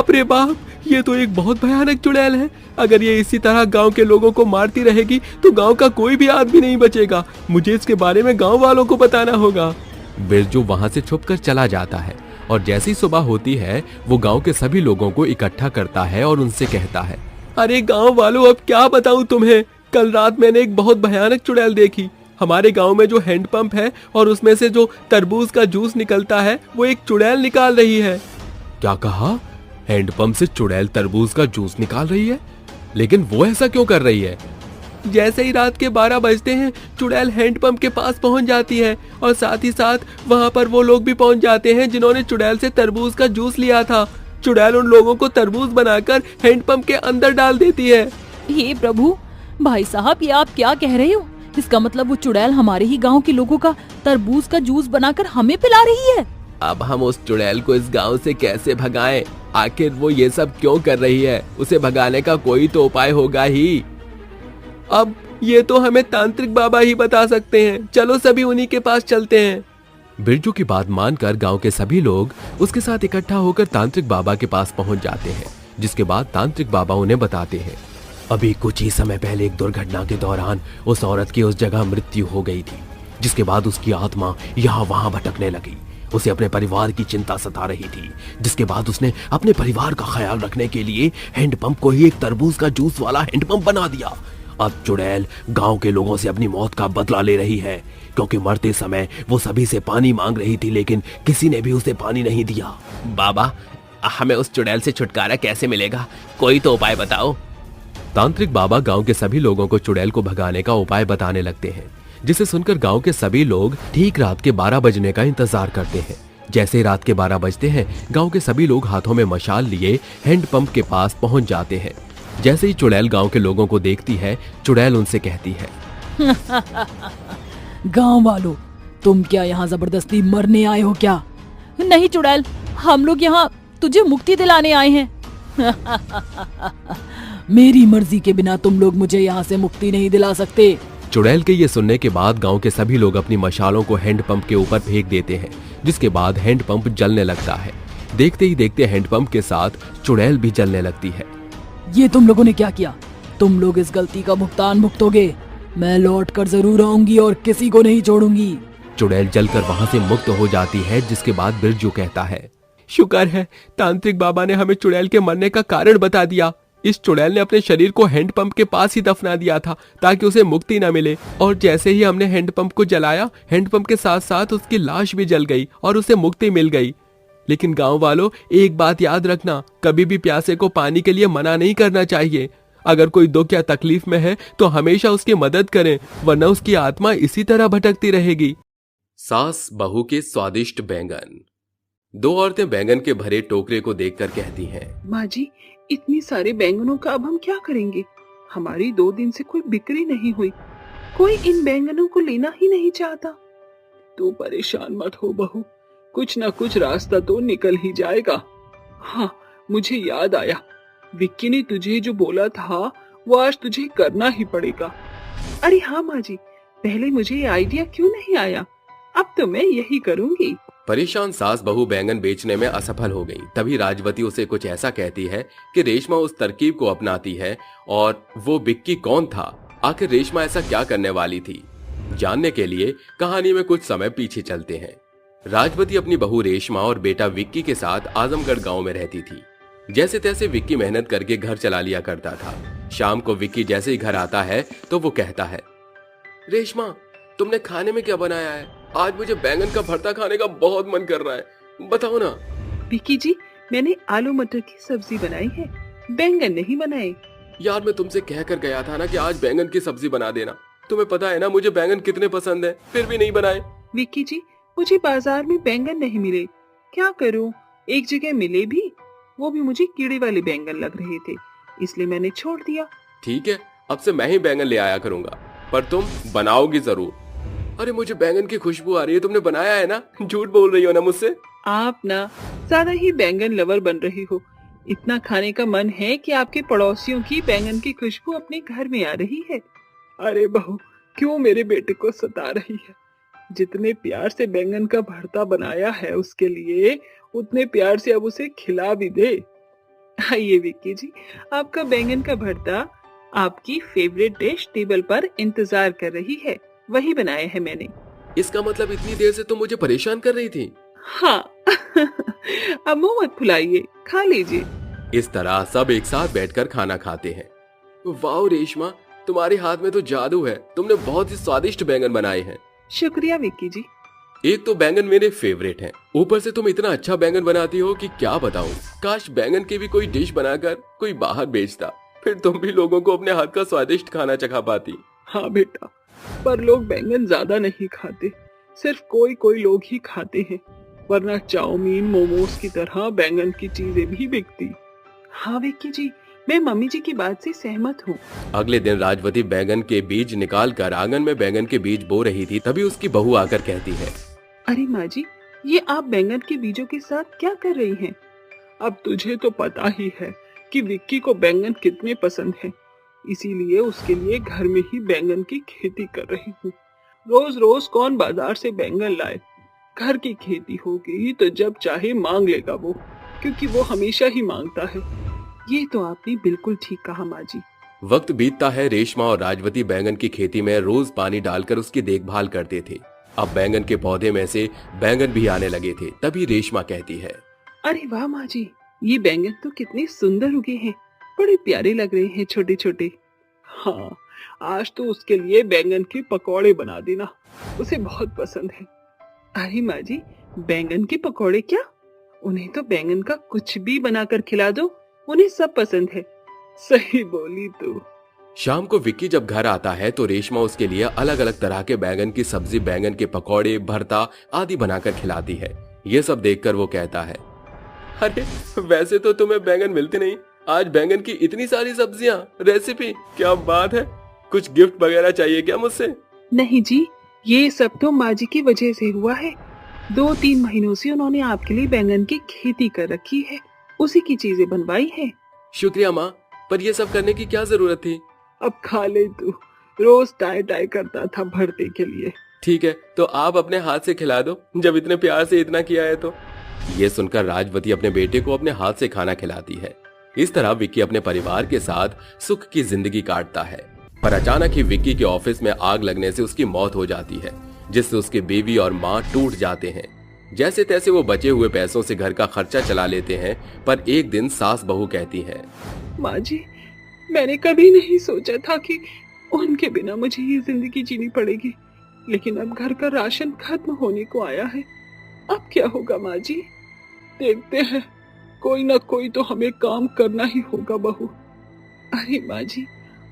रे बाप, ये तो एक बहुत भयानक चुड़ैल है। अगर ये इसी तरह गांव के लोगों को मारती रहेगी तो गांव का कोई भी आदमी नहीं बचेगा। मुझे इसके बारे में गांव वालों को बताना होगा। बिरजू वहां से छुपकर चला जाता है और जैसी सुबह होती है वो गांव के सभी लोगों को इकट्ठा करता है और उनसे कहता है, अरे गांव वालों, अब क्या बताऊं तुम्हें, कल रात मैंने एक बहुत भयानक चुड़ैल देखी। हमारे गांव में जो हैंडपंप है और उसमें से जो तरबूज का जूस निकलता है, वो एक चुड़ैल निकाल रही है। क्या कहा? हैंडपंप से चुड़ैल तरबूज का जूस निकाल रही है? लेकिन वो ऐसा क्यों कर रही है? जैसे ही रात के 12 बजते हैं, चुड़ैल हैंडपंप के पास पहुंच जाती है और साथ ही साथ वहां पर वो लोग भी पहुंच जाते हैं जिन्होंने चुड़ैल से तरबूज का जूस लिया था। चुड़ैल उन लोगों को तरबूज बनाकर हैंडपंप के अंदर डाल देती है। हे प्रभु, भाई साहब, ये आप क्या कह रहे हो? इसका मतलब वो चुड़ैल हमारे ही गांव के लोगों का तरबूज का जूस बनाकर हमें पिला रही है। अब हम उस चुड़ैल को इस गांव से कैसे भगाएं? आखिर वो ये सब क्यों कर रही है? उसे भगाने का कोई तो उपाय होगा ही। अब ये तो हमें तांत्रिक बाबा ही बता सकते हैं। चलो सभी उन्हीं के पास चलते हैं। बिरजू की बात मानकर गांव के सभी लोग उसके साथ इकट्ठा होकर तांत्रिक बाबा के पास पहुंच जाते हैं, जिसके बाद तांत्रिक बाबा उन्हें बताते हैं, अभी कुछ ही समय पहले एक दुर्घटना के दौरान उस औरत की उस जगह मृत्यु हो गई थी, जिसके बाद उसकी आत्मा यहाँ वहां भटकने लगी। उसे अपने परिवार की चिंता सता रही थी, जिसके बाद उसने अपने परिवार का ख्याल रखने के लिए हैंडपंप को ही एक तरबूज का जूस वाला हैंडपंप बना दिया। अब चुड़ैल गांव के लोगों से अपनी मौत का बदला ले रही है, क्योंकि मरते समय वो सभी से पानी मांग रही थी, लेकिन किसी ने भी उसे पानी नहीं दिया। बाबा, हमें उस चुड़ैल से छुटकारा कैसे मिलेगा? कोई तो उपाय बताओ। तांत्रिक बाबा गांव के सभी लोगों को चुड़ैल को भगाने का उपाय बताने लगते हैं, जिसे सुनकर गांव के सभी लोग ठीक रात के 12 बजने का इंतजार करते हैं। जैसे रात के 12 बजते हैं, गांव के सभी लोग हाथों में मशाल लिए हैंडपंप के पास पहुंच जाते हैं। जैसे ही चुड़ैल गांव के लोगों को देखती है, चुड़ैल उनसे कहती है, गांव वालों, तुम क्या यहाँ जबरदस्ती मरने आए हो क्या? नहीं चुड़ैल, हम लोग यहाँ तुझे मुक्ति दिलाने आए हैं। मेरी मर्जी के बिना तुम लोग मुझे यहाँ से मुक्ति नहीं दिला सकते। चुड़ैल के ये सुनने के बाद गांव के सभी लोग अपनी मशालों को हैंडपंप के ऊपर फेंक देते हैं, जिसके बाद हैंडपंप जलने लगता है। देखते ही देखते हैंडपंप के साथ चुड़ैल भी जलने लगती है। ये तुम लोगों ने क्या किया? तुम लोग इस गलती का भुगतान भुगतोगे। मैं लौट कर जरूर आऊंगी और किसी को नहीं छोड़ूंगी। चुड़ैल जलकर वहां से मुक्त हो जाती है, जिसके बाद बिरजू कहता है, शुक्र है तांत्रिक बाबा ने हमें चुड़ैल के मरने का कारण बता दिया। इस चुड़ैल ने अपने शरीर को हैंडपंप के पास ही दफना दिया था ताकि उसे मुक्ति न मिले, और जैसे ही हमने हैंडपंप को जलाया, हैंडपंप के साथ साथ उसकी लाश भी जल गई और उसे मुक्ति मिल गई। लेकिन गांव वालों, एक बात याद रखना, कभी भी प्यासे को पानी के लिए मना नहीं करना चाहिए। अगर कोई दुख या तकलीफ में है तो हमेशा उसकी मदद करें, वरना उसकी आत्मा इसी तरह भटकती रहेगी। सास बहू के स्वादिष्ट बैंगन। दो औरतें बैंगन के भरे टोकरे को देखकर कहती हैं, माँ जी, इतनी सारे बैंगनों का अब हम क्या करेंगे? हमारी 2 दिन से कोई बिक्री नहीं हुई। कोई इन बैंगनों को लेना ही नहीं चाहता। तू परेशान मत हो बहू, कुछ ना कुछ रास्ता तो निकल ही जाएगा। हाँ, मुझे याद आया, विक्की ने तुझे जो बोला था वो आज तुझे करना ही पड़ेगा। अरे हाँ माँ जी, पहले मुझे ये आइडिया क्यों नहीं आया, अब तो मैं यही करूँगी। परेशान सास बहू बैंगन बेचने में असफल हो गई। तभी राजवती उसे कुछ ऐसा कहती है कि रेशमा उस तरकीब को अपनाती है। और वो विक्की कौन था, आखिर रेशमा ऐसा क्या करने वाली थी, जानने के लिए कहानी में कुछ समय पीछे चलते हैं। राजवती अपनी बहू रेशमा और बेटा विक्की के साथ आजमगढ़ गांव में रहती थी। जैसे तैसे विक्की मेहनत करके घर चला लिया करता था। शाम को विक्की जैसे ही घर आता है तो वो कहता है, रेशमा तुमने खाने में क्या बनाया है? आज मुझे बैंगन का भरता खाने का बहुत मन कर रहा है, बताओ ना। विक्की जी, मैंने आलू मटर की सब्जी बनाई है, बैंगन नहीं बनाए। यार मैं तुमसे कह कर गया था ना कि आज बैंगन की सब्जी बना देना, तुम्हें पता है ना मुझे बैंगन कितने पसंद है, फिर भी नहीं बनाए। विक्की जी, मुझे बाजार में बैंगन नहीं मिले, क्या करूं? एक जगह मिले भी, वो भी मुझे कीड़े वाले बैंगन लग रहे थे, इसलिए मैंने छोड़ दिया। ठीक है, अब से मैं ही बैंगन ले आया करूंगा, पर तुम बनाओगी जरूर। अरे मुझे बैंगन की खुशबू आ रही है, तुमने बनाया है ना? झूठ बोल रही हो ना मुझसे? आप ना ज्यादा ही बैंगन लवर बन रही हो। इतना खाने का मन है कि आपके पड़ोसियों की बैंगन की खुशबू अपने घर में आ रही है। अरे बहू, क्यों मेरे बेटे को सता रही है? जितने प्यार से बैंगन का भरता बनाया है उसके लिए, उतने प्यार से अब उसे खिला भी दे। आइए विक्की जी, आपका बैंगन का भरता आपकी फेवरेट डिश टेबल पर इंतजार कर रही है, वही बनाया है मैंने। इसका मतलब इतनी देर से तुम मुझे परेशान कर रही थी? हाँ अब मुंह मत फुलाइए, खा लीजिए। इस तरह सब एक साथ बैठकर खाना खाते हैं। वाह रेशमा, तुम्हारे हाथ में तो जादू है, तुमने बहुत ही स्वादिष्ट बैंगन बनाए हैं। शुक्रिया विक्की जी। एक तो बैंगन मेरे फेवरेट हैं, ऊपर से तुम इतना अच्छा बैंगन बनाती हो कि क्या बताऊं। काश बैंगन की भी कोई डिश बनाकर कोई बाहर बेचता, फिर तुम भी लोगों को अपने हाथ का स्वादिष्ट खाना चखा पाती। हाँ बेटा, पर लोग बैंगन ज्यादा नहीं खाते, सिर्फ कोई कोई लोग ही खाते हैं, वरना चाउमीन मोमोज की तरह बैंगन की चीजें भी बिकती। हाँ विक्की जी, मैं मम्मी जी की बात से सहमत हूँ। अगले दिन राजवती बैंगन के बीज निकाल कर आंगन में बैंगन के बीज बो रही थी, तभी उसकी बहू आकर कहती है, अरे माँ जी, ये आप बैंगन के बीजों के साथ क्या कर रही हैं? अब तुझे तो पता ही है कि विक्की को बैंगन कितने पसंद है, इसीलिए उसके लिए घर में ही बैंगन की खेती कर रही हूँ। रोज रोज कौन बाजार से बैंगन लाए? घर की खेती होगी तो जब चाहे मांग लेगा वो, क्योंकि वो हमेशा ही मांगता है। ये तो आपने बिल्कुल ठीक कहा माँ जी। वक्त बीतता है। रेशमा और राजवती बैंगन की खेती में रोज पानी डालकर उसकी देखभाल करते थे। अब बैंगन के पौधे में से बैंगन भी आने लगे थे। तभी रेशमा कहती है, अरे वाह माँ जी, ये बैंगन तो कितने सुंदर उगे हैं, बड़े प्यारे लग रहे हैं, छोटे छोटे। हाँ, आज तो उसके लिए बैंगन के पकौड़े बना देना, उसे बहुत पसंद है। अरे माँ जी, बैंगन के पकौड़े क्या? उन्हें तो बैंगन का कुछ भी बनाकर खिला दो, उन्हें सब पसंद है। सही बोली तू। शाम को विक्की जब घर आता है तो रेशमा उसके लिए अलग अलग तरह के बैंगन की सब्जी, बैंगन के पकौड़े, भरता आदि बनाकर खिलाती है। ये सब देखकर वो कहता है, अरे वैसे तो तुम्हें बैंगन मिलते नहीं, आज बैंगन की इतनी सारी सब्जियां, रेसिपी, क्या बात है। कुछ गिफ्ट वगैरह चाहिए क्या मुझसे? नहीं जी, ये सब तो माँ जी की वजह से हुआ है। 2-3 महीनों से उन्होंने आपके लिए बैंगन की खेती कर रखी है, उसी की चीजें बनवाई है। शुक्रिया माँ, पर ये सब करने की क्या जरूरत थी? अब खा ले तू, रोज टाई टाई करता था भरते के लिए। ठीक है, तो आप अपने हाथ से खिला दो, जब इतने प्यार से इतना किया है तो। ये सुनकर राजवती अपने बेटे को अपने हाथ से खाना खिलाती है। इस तरह विक्की अपने परिवार के साथ सुख की जिंदगी काटता है। पर अचानक ही विक्की के ऑफिस में आग लगने से उसकी मौत हो जाती है, जिससे उसकी बीवी और माँ टूट जाते हैं। जैसे तैसे वो बचे हुए पैसों से घर का खर्चा चला लेते हैं। पर एक दिन सास बहू कहती है, माँ जी, मैंने कभी नहीं सोचा था कि उनके बिना मुझे ये जिंदगी जीनी पड़ेगी, लेकिन अब घर का राशन खत्म होने को आया है। अब क्या होगा माँ जी? देखते हैं, कोई ना कोई तो हमें काम करना ही होगा बहू। अरे माँ जी,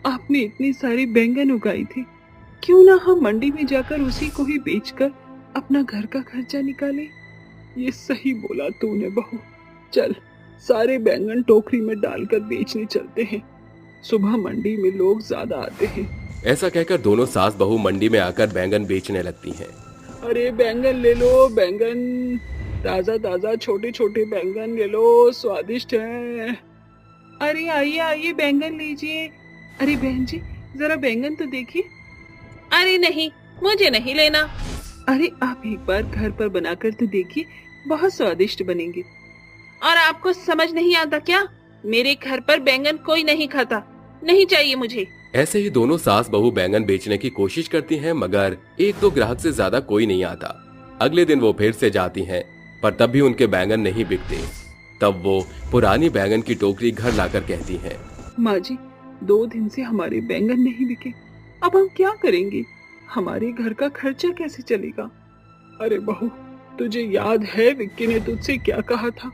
आपने इतनी सारी बैंगन उगाई थी, क्यों ना हम मंडी में जाकर उसी को ही बेचकर अपना घर का खर्चा निकाले। ये सही बोला तूने बहू। चल, सारे बैंगन टोकरी में डालकर बेचने चलते हैं, सुबह मंडी में लोग ज्यादा आते हैं। ऐसा कहकर दोनों सास बहू मंडी में आकर बैंगन बेचने लगती हैं। अरे बैंगन ले लो, बैंगन ताजा ताजा छोटे छोटे बैंगन ले लो, स्वादिष्ट हैं। अरे आइए आइए बैंगन लीजिए। अरे बहन जी जरा बैंगन तो देखिए। अरे नहीं, मुझे नहीं लेना। अरे आप एक बार घर पर बनाकर तो देखिए, बहुत स्वादिष्ट बनेंगे। और आपको समझ नहीं आता क्या? मेरे घर पर बैंगन कोई नहीं खाता, नहीं चाहिए मुझे। ऐसे ही दोनों सास बहू बैंगन बेचने की कोशिश करती हैं, मगर एक दो ग्राहक से ज्यादा कोई नहीं आता। अगले दिन वो फिर से जाती हैं, पर तब भी उनके बैंगन नहीं बिकते। तब वो पुरानी बैंगन की टोकरी घर लाकर कहती हैं, माँ जी 2 दिन से हमारे बैंगन नहीं बिके, अब हम क्या करेंगे? हमारे घर का खर्चा कैसे चलेगा? अरे बहू, तुझे याद है विक्की ने तुझसे क्या कहा था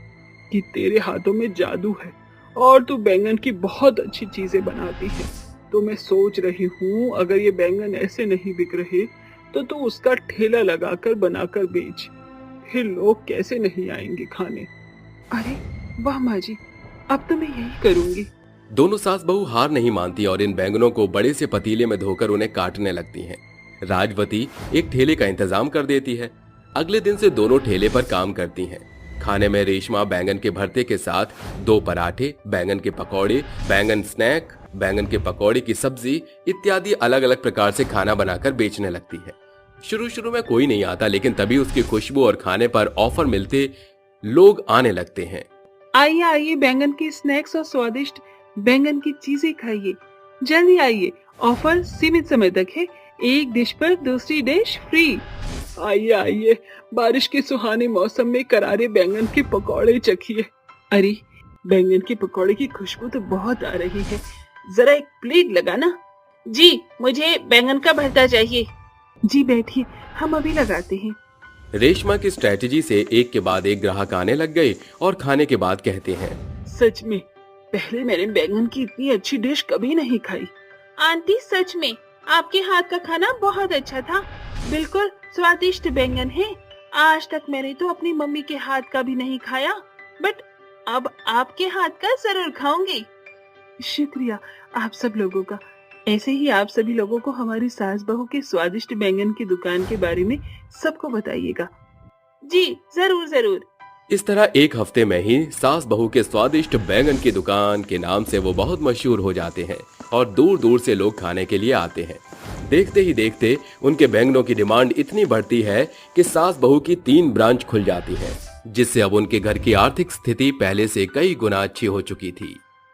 कि तेरे हाथों में जादू है और तू बैंगन की बहुत अच्छी चीजें बनाती है। तो मैं सोच रही हूँ अगर ये बैंगन ऐसे नहीं बिक रहे तो तू उसका ठेला लगाकर बनाकर बेच, फिर लोग कैसे नहीं आएंगे खाने। अरे वाह माँ जी, अब तो मैं यही करूँगी। दोनों सास बहू हार नहीं मानती और इन बैंगनों को बड़े से पतीले में धोकर उन्हें काटने लगती हैं। राजवती एक ठेले का इंतजाम कर देती है। अगले दिन से दोनों ठेले पर काम करती हैं। खाने में रेशमा बैंगन के भरते के साथ 2 पराठे, बैंगन के पकौड़े, बैंगन स्नैक, बैंगन के पकौड़े की सब्जी इत्यादि अलग अलग प्रकार से खाना बनाकर बेचने लगती है। शुरू में कोई नहीं आता, लेकिन तभी उसकी खुशबू और खाने पर ऑफर मिलते लोग आने लगते हैं। आइए आइए, बैंगन के स्नैक्स और स्वादिष्ट बैंगन की चीजें खाइए, जल्दी आइए, ऑफर सीमित समय तक है, एक डिश पर दूसरी डिश फ्री। आइए आइए, बारिश के सुहाने मौसम में करारे बैंगन के पकौड़े चखिए। अरे बैंगन के पकौड़े की खुशबू तो बहुत आ रही है, जरा एक प्लेट लगाना। जी मुझे बैंगन का भरता चाहिए। जी बैठिए, हम अभी लगाते हैं। रेशमा की स्ट्रेटेजी से एक के बाद एक ग्राहक आने लग गए और खाने के बाद कहते हैं, सच में पहले मैंने बैंगन की इतनी अच्छी डिश कभी नहीं खाई। आंटी सच में आपके हाथ का खाना बहुत अच्छा था, बिल्कुल स्वादिष्ट बैंगन है। आज तक मैंने तो अपनी मम्मी के हाथ का भी नहीं खाया, बट अब आपके हाथ का जरूर खाऊंगी। शुक्रिया आप सब लोगों का। ऐसे ही आप सभी लोगों को हमारी सास बहू के स्वादिष्ट बैंगन की दुकान के बारे में सबको बताइएगा। जी जरूर जरूर। इस तरह एक हफ्ते में ही सास बहू के स्वादिष्ट बैंगन की दुकान के नाम से वो बहुत मशहूर हो जाते हैं और दूर दूर से लोग खाने के लिए आते हैं। देखते ही देखते उनके बैंगनों की डिमांड इतनी बढ़ती है कि सास बहू की 3 ब्रांच खुल जाती है, जिससे अब उनके घर की आर्थिक स्थिति पहले से कई गुना अच्छी हो चुकी थी।